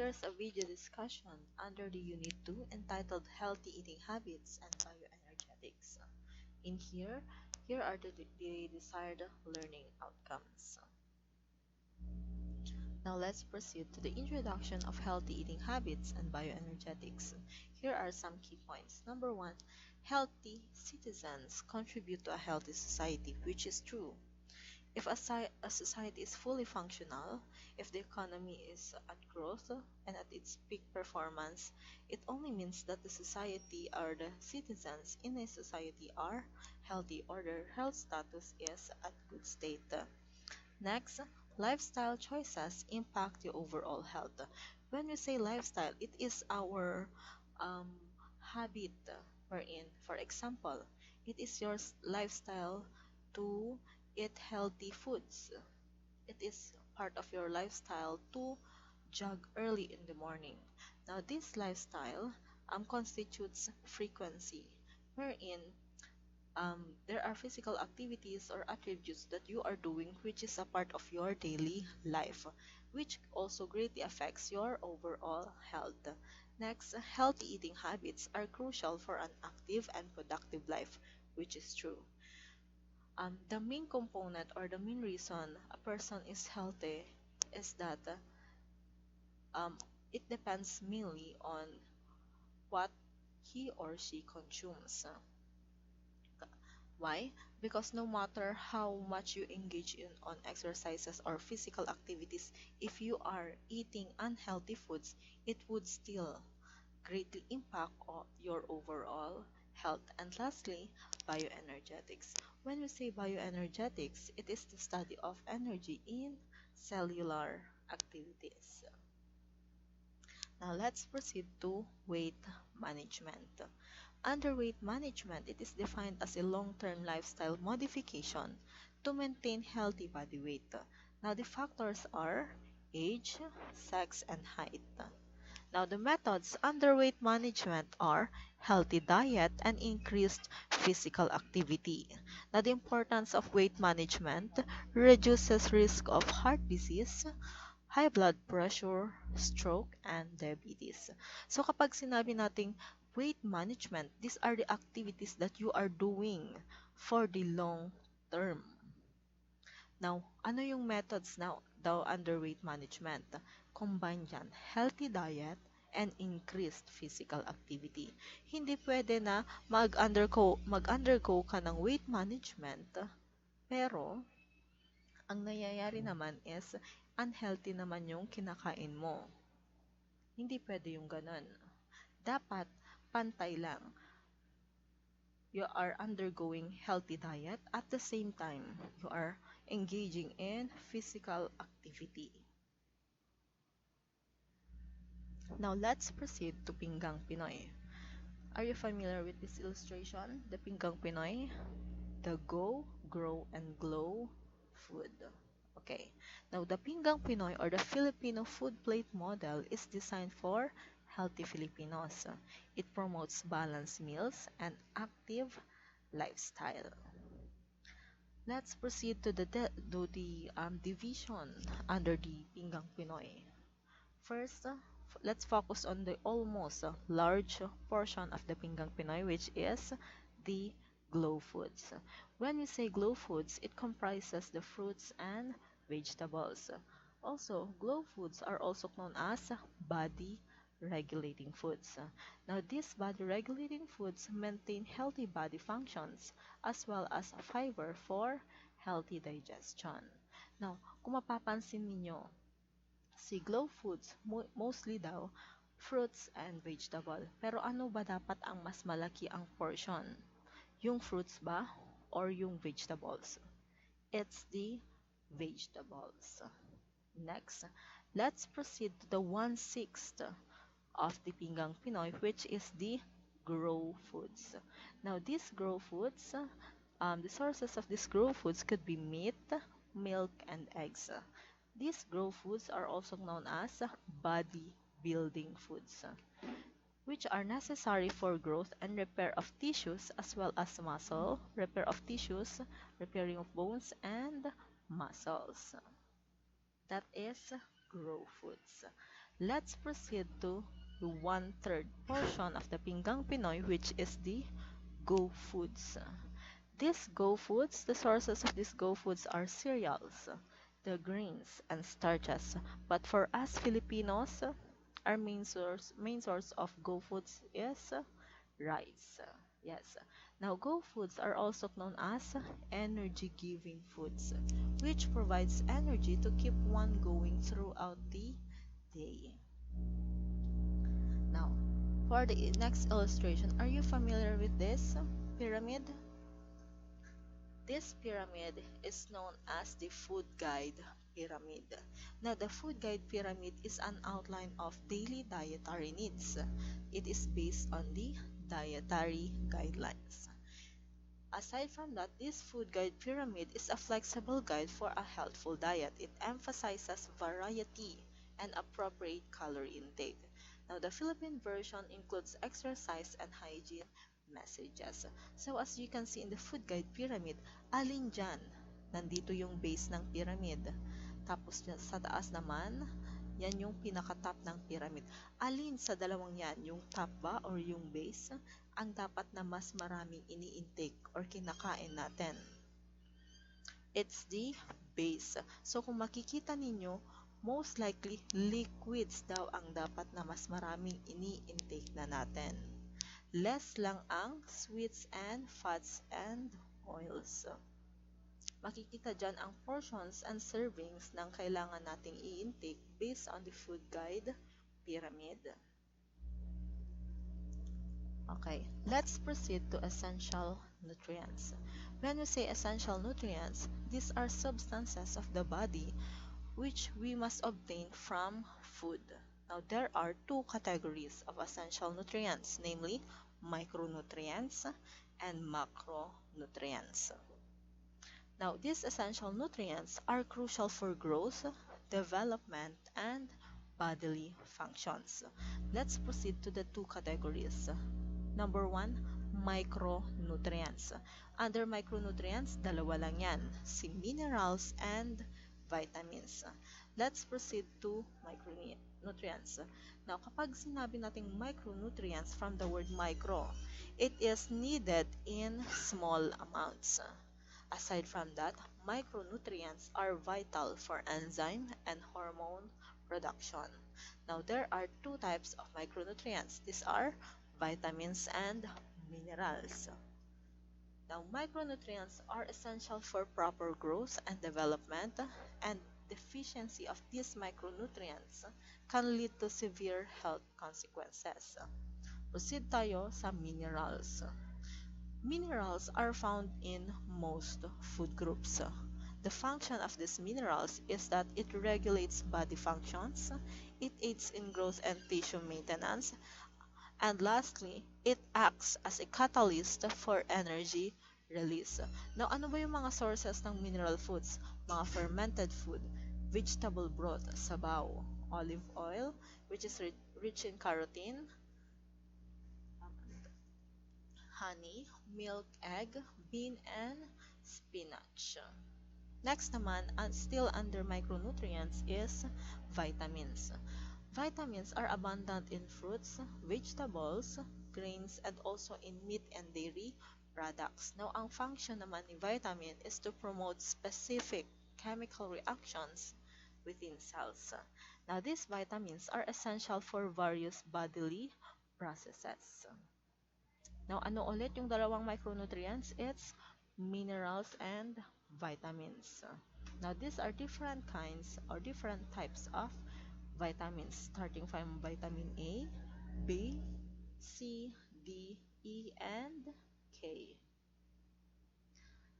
here's a video discussion under the Unit 2 entitled Healthy Eating Habits and Bioenergetics. In here are the desired learning outcomes. Now let's proceed to the introduction of healthy eating habits and bioenergetics. Here are some key points. Number 1, healthy citizens contribute to a healthy society, which is true. If a society is fully functional, if the economy is at growth and at its peak performance, it only means that the society or the citizens in a society are healthy or their health status is at good state. Next, lifestyle choices impact the overall health. When we say lifestyle, it is our um, habit wherein, for example, it is your lifestyle to eat healthy foods. It is part of your lifestyle to jog early in the morning. Now, this lifestyle constitutes frequency, wherein there are physical activities or attributes that you are doing which is a part of your daily life, which also greatly affects your overall health. Next, healthy eating habits are crucial for an active and productive life, which is true. The main component or the main reason a person is healthy is that um, it depends mainly on what he or she consumes. Why? Because no matter how much you engage in on exercises or physical activities, if you are eating unhealthy foods, it would still greatly impact your overall health. And lastly, bioenergetics. When we say bioenergetics, it is the study of energy in cellular activities. Now let's proceed to weight management. Under weight management, it is defined as a long-term lifestyle modification to maintain healthy body weight. Now the factors are age, sex, and height. Now, the methods under weight management are healthy diet and increased physical activity. Now, the importance of weight management reduces risk of heart disease, high blood pressure, stroke, and diabetes. So, kapag sinabi nating weight management, these are the activities that you are doing for the long term. Now, ano yung methods now daw under weight management? Combine yan, healthy diet and increased physical activity. Hindi pwede na mag-undergo ka ng weight management, pero ang nangyayari naman is unhealthy naman yung kinakain mo. Hindi pwede yung ganun. Dapat pantay lang. You are undergoing healthy diet at the same time you are engaging in physical activity. Now let's proceed to Pinggang Pinoy. Are you familiar with this illustration? The Pinggang Pinoy, the Go, Grow, and Glow food. Okay, now the Pinggang Pinoy or the Filipino food plate model is designed for healthy Filipinos. It promotes balanced meals and active lifestyle. Let's proceed to the division under the Pinggang Pinoy. First, let's focus on the almost large portion of the Pinggang Pinoy, which is the glow foods. When we say glow foods, it comprises the fruits and vegetables. Also, glow foods are also known as body regulating foods. Now, these body regulating foods maintain healthy body functions as well as fiber for healthy digestion. Now, kung mapapansin ninyo, si glow foods, mostly daw, fruits and vegetable. Pero ano ba dapat ang mas malaki ang portion? Yung fruits ba or yung vegetables? It's the vegetables. Next, let's proceed to the 1/6 of the Pinggang Pinoy, which is the grow foods. Now, these grow foods, the sources of these grow foods could be meat, milk, and eggs. These grow foods are also known as body building foods, which are necessary for growth and repair of tissues as well as muscle, repair of tissues, repairing of bones, and muscles. That is grow foods. Let's proceed to the one-third portion of the Pinggang Pinoy, which is the Go Foods. These Go Foods, the sources of these Go Foods are cereals, the grains, and starches. But for us Filipinos, our main source of Go Foods is rice. Yes. Now, Go Foods are also known as energy-giving foods, which provides energy to keep one going throughout the day. Now, for the next illustration, are you familiar with this pyramid? This pyramid is known as the food guide pyramid. Now, the food guide pyramid is an outline of daily dietary needs. It is based on the dietary guidelines. Aside from that, this food guide pyramid is a flexible guide for a healthful diet. It emphasizes variety and appropriate calorie intake. Now, the Philippine version includes exercise and hygiene messages. So, as you can see in the food guide pyramid, alin dyan? Nandito yung base ng pyramid. Tapos sa taas naman, yan yung pinaka-top ng pyramid. Alin sa dalawang yan, yung top ba or yung base, ang dapat na mas maraming ini-intake or kinakain natin? It's the base. So kung makikita ninyo, most likely liquids daw ang dapat na mas maraming ini-intake na natin. Less lang ang sweets and fats and oils. Makikita dyan ang portions and servings ng kailangan nating i-intake based on the food guide pyramid. Okay, let's proceed to essential nutrients. When we say essential nutrients, these are substances of the body which we must obtain from food. Now, there are two categories of essential nutrients, namely micronutrients and macronutrients. Now, these essential nutrients are crucial for growth, development, and bodily functions. Let's proceed to the two categories. Number 1, micronutrients. Under micronutrients, dalawa lang yan, si minerals and vitamins. Let's proceed to micronutrients. Now, kapag sinabi nating micronutrients from the word micro, it is needed in small amounts. Aside from that, micronutrients are vital for enzyme and hormone production. Now, there are two types of micronutrients. These are vitamins and minerals. Now, micronutrients are essential for proper growth and development, and deficiency of these micronutrients can lead to severe health consequences. Proceed tayo sa minerals. Minerals are found in most food groups. The function of these minerals is that it regulates body functions, it aids in growth and tissue maintenance, and lastly, it acts as a catalyst for energy release. Now, ano ba yung mga sources ng mineral foods? Mga fermented food, vegetable broth, sabaw, olive oil, which is rich in carotene, honey, milk, egg, bean, and spinach. Next naman, still under micronutrients is vitamins. Vitamins are abundant in fruits, vegetables, grains, and also in meat and dairy products. Now, ang function naman ni vitamin is to promote specific chemical reactions within cells. Now, these vitamins are essential for various bodily processes. Now, ano ulit yung dalawang micronutrients? It's minerals and vitamins. Now, these are different kinds or different types of vitamins, starting from vitamin A, B, C, D, E, and K.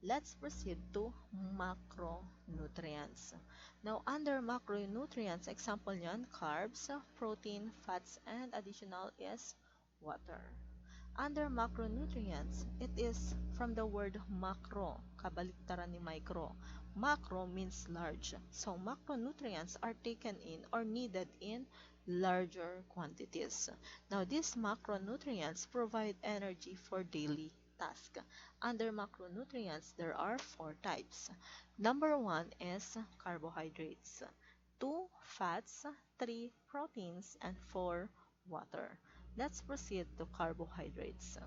Let's proceed to macronutrients. Now, under macronutrients, example nyan, carbs, protein, fats, and additional is water. Under macronutrients, it is from the word macro, kabaliktaran ni micro. Macro means large, so macronutrients are taken in or needed in larger quantities. Now, these macronutrients provide energy for daily tasks. Under macronutrients, there are 4 types. Number 1 is carbohydrates, 2 fats, 3 proteins, and 4 water. Let's proceed to carbohydrates.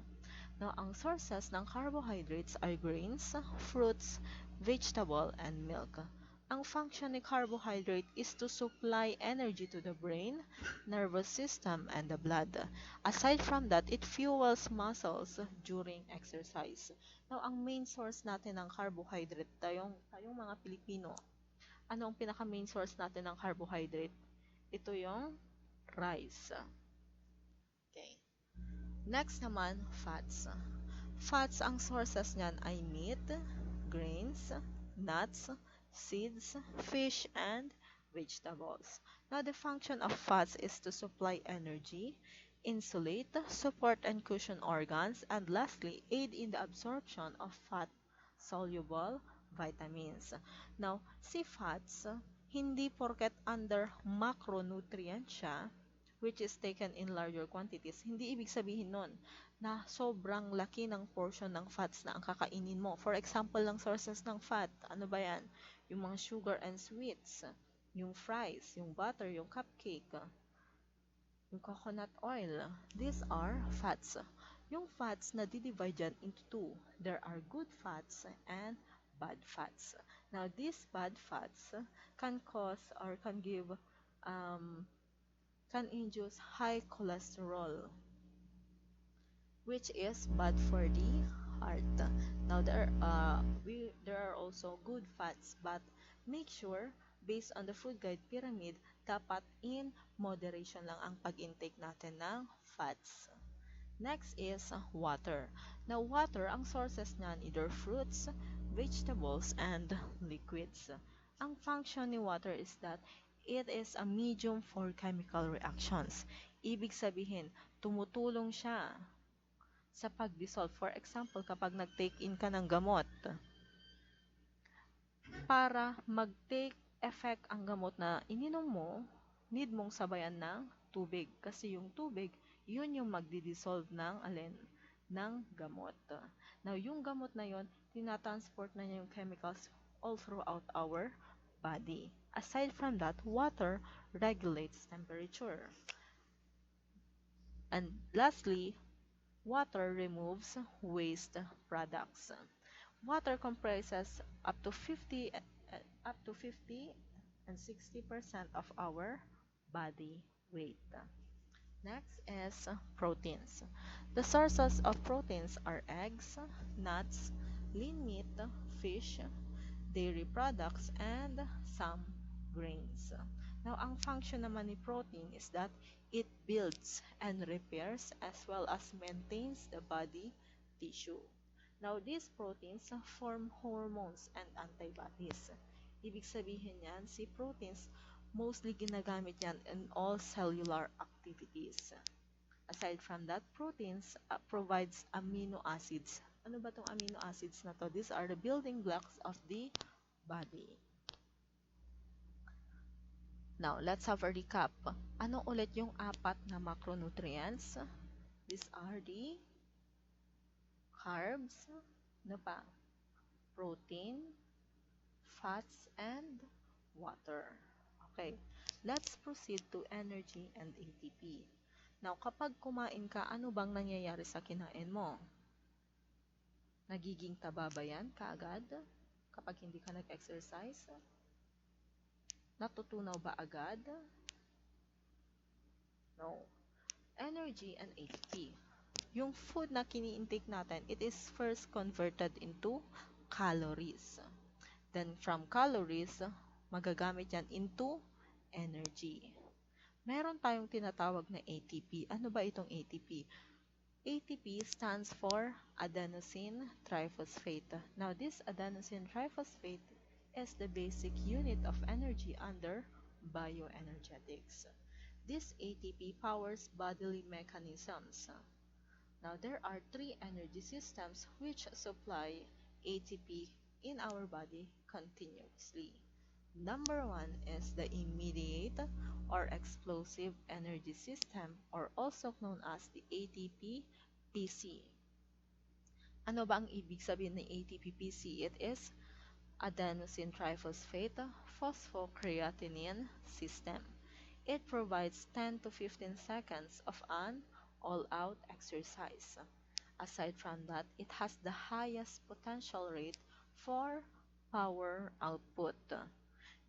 Now, ang sources ng carbohydrates are grains, fruits, vegetable, and milk. Ang function ng carbohydrate is to supply energy to the brain, nervous system, and the blood. Aside from that, it fuels muscles during exercise. Now, ang main source natin ng carbohydrate, tayong mga Pilipino, ano ang pinaka-main source natin ng carbohydrate? Ito yung rice. Okay. Next naman, fats. Fats, ang sources niyan ay meat, grains, nuts, seeds, fish, and vegetables. Now, the function of fats is to supply energy, insulate, support and cushion organs, and lastly, aid in the absorption of fat-soluble vitamins. Now, si fats, hindi porket under macronutrient siya, which is taken in larger quantities, hindi ibig sabihin nun na sobrang laki ng portion ng fats na ang kakainin mo. For example, ng sources ng fat, ano ba yan? Yung mga sugar and sweets, yung fries, yung butter, yung cupcake, yung coconut oil. These are fats. Yung fats na divide dyan into two. There are good fats and bad fats. Now, these bad fats can cause or can induce high cholesterol, which is bad for the heart. Now, there are also good fats, but make sure, based on the food guide pyramid, dapat in moderation lang ang pag-intake natin ng fats. Next is water. Now, water, ang sources niyan, either fruits, vegetables, and liquids. Ang function ni water is that it is a medium for chemical reactions. Ibig sabihin, tumutulong siya sa pag-dissolve. For example, kapag nag-take in ka ng gamot, para mag-take effect ang gamot na ininom mo, need mong sabayan ng tubig. Kasi yung tubig, yun yung magdi-dissolve ng gamot. Now, yung gamot na yun, tinatransport na niya yung chemicals all throughout our body. Aside from that, water regulates temperature. And lastly, water removes waste products. Water comprises up to 50 and 60% of our body weight. Next is proteins. The sources of proteins are eggs, nuts, lean meat, fish, dairy products, and some grains. Now, ang function naman ni protein is that it builds and repairs as well as maintains the body tissue. Now, these proteins form hormones and antibodies. Ibig sabihin yan, si proteins, mostly ginagamit yan in all cellular activities. Aside from that, proteins provides amino acids. Ano ba tong amino acids na to? These are the building blocks of the body. Now, let's have a recap. Ano ulit yung apat na macronutrients? These are the carbs, ano pa? Protein, fats, and water. Okay, let's proceed to energy and ATP. Now, kapag kumain ka, ano bang nangyayari sa kinain mo? Nagiging taba ba yan kaagad? Kapag hindi ka nag-exercise? Natutunaw ba agad? No. Energy and ATP. Yung food na kini-intake natin, it is first converted into calories. Then from calories, magagamit yan into energy. Meron tayong tinatawag na ATP. Ano ba itong ATP? ATP stands for adenosine triphosphate. Now, this adenosine triphosphate is the basic unit of energy under bioenergetics. This ATP powers bodily mechanisms. Now, there are three energy systems which supply ATP in our body continuously. Number one is the immediate or explosive energy system, or also known as the ATP-PC. Ano ba ang ibig sabihin ng ATP-PC? It is adenosine triphosphate phosphocreatinine system. It provides 10 to 15 seconds of an all-out exercise. Aside from that, it has the highest potential rate for power output.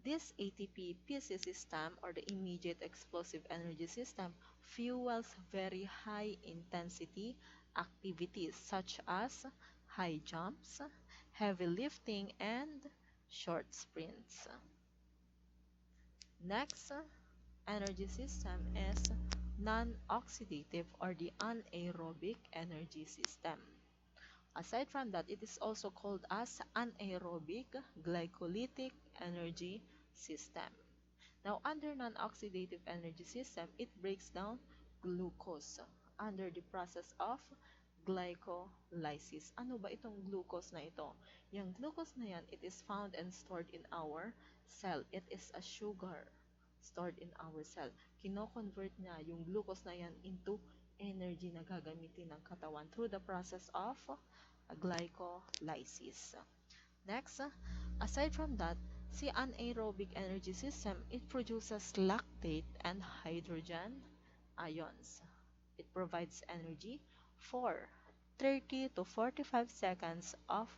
This ATP-PC system, or the immediate explosive energy system, fuels very high-intensity activities such as high jumps, heavy lifting, and short sprints. Next energy system is non-oxidative, or the anaerobic energy system. Aside from that, it is also called as anaerobic glycolytic energy system. Now, under non-oxidative energy system, it breaks down glucose under the process of glycolysis. Ano ba itong glucose na ito? Yung glucose na yan, it is found and stored in our cell. It is a sugar stored in our cell. Kino-convert niya yung glucose na yan into energy na gagamitin ng katawan through the process of glycolysis. Next, aside from that, si anaerobic energy system, it produces lactate and hydrogen ions. It provides energy for 30 to 45 seconds of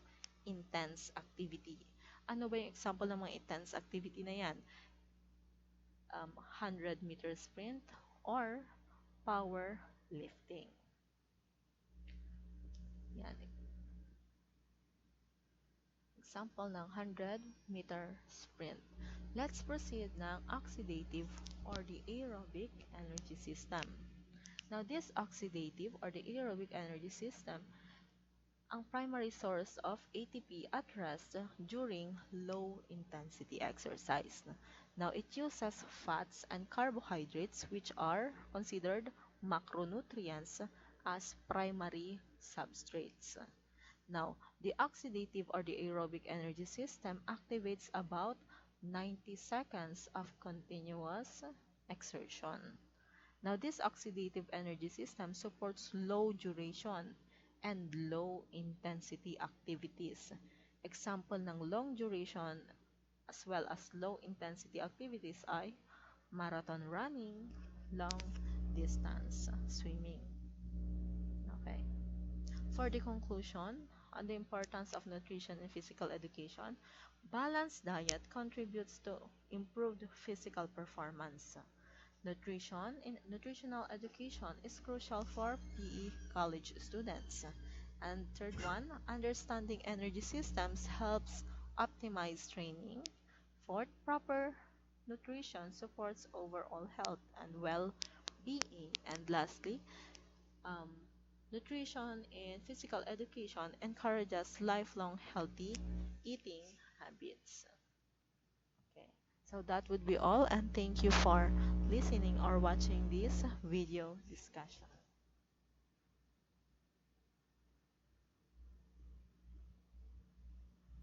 intense activity. Ano ba yung example ng mga intense activity na yan? 100-meter sprint or power lifting. Yan. Example ng 100-meter sprint. Let's proceed ng oxidative or the aerobic energy system. Now, this oxidative or the aerobic energy system, ang primary source of ATP at rest during low-intensity exercise. Now, it uses fats and carbohydrates, which are considered macronutrients, as primary substrates. Now, the oxidative or the aerobic energy system activates about 90 seconds of continuous exertion. Now, this oxidative energy system supports low duration and low intensity activities. Example ng long duration as well as low intensity activities ay marathon running, long distance swimming. Okay. For the conclusion on the importance of nutrition and physical education, balanced diet contributes to improved physical performance. Nutritional education is crucial for PE college students. And third one, understanding energy systems helps optimize training. Fourth, proper nutrition supports overall health and well-being. And lastly, nutrition and physical education encourages lifelong healthy eating habits. Okay, so that would be all, and thank you for listening or watching this video discussion.